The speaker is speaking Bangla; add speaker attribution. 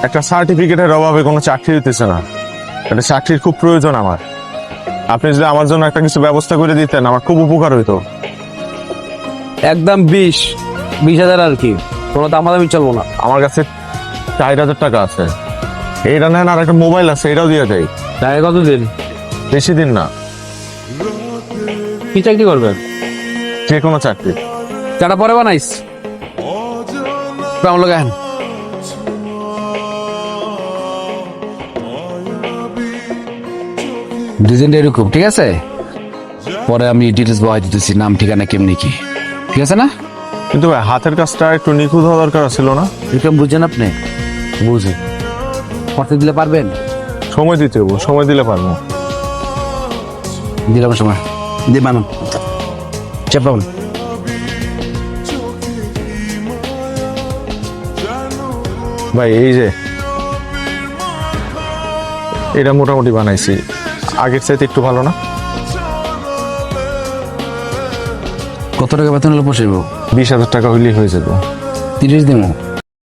Speaker 1: একটা সার্টিফিকেটের অভাবে কোনো চাকরি দিতেছে না, একটা চাকরির খুব প্রয়োজন আমার। আপনি যদি আমার জন্য একটা কিছু ব্যবস্থা করে দিতেন আমার খুব উপকার হইতো।
Speaker 2: একদম 20,000 আর কি, কোনো দামাদামি চলবো না।
Speaker 1: আমার কাছে 4,000 টাকা আছে, এইটা নেন, আর একটা মোবাইল আছে এটাও দিয়ে দেয়।
Speaker 2: তাই কতদিন?
Speaker 1: বেশি দিন না,
Speaker 2: কি চাকরি করবেন?
Speaker 1: যে কোনো চাকরি।
Speaker 2: চাটা পরে বানাইস কেমন লাগান?
Speaker 3: ডিজাইনটা এরকম, ঠিক আছে? পরে আমি ডিটেলস বহাই দিতেছি, নাম ঠিকানা কেমনি কি, ঠিক আছে না?
Speaker 1: কিন্তু ভাই হাতের কাজটা একটু নিখুঁত হওয়া দরকার ছিল না?
Speaker 3: এরকম বুঝছেন আপনি?
Speaker 1: বুঝি।
Speaker 3: করতে দিলে পারবেন?
Speaker 1: সময় দিতে হবো, সময় দিলে পারবো।
Speaker 3: দিলাম সময়, দিয়ে বানান, চাপান।
Speaker 1: ভাই এই যে এটা মোটামুটি বানাইছি, আগের চাইতে একটু ভালো না?
Speaker 3: কত টাকা বেতন হলে পোষাইব?
Speaker 1: 20,000 টাকা হইলেই হয়ে যাবে।
Speaker 3: 30 দিমো।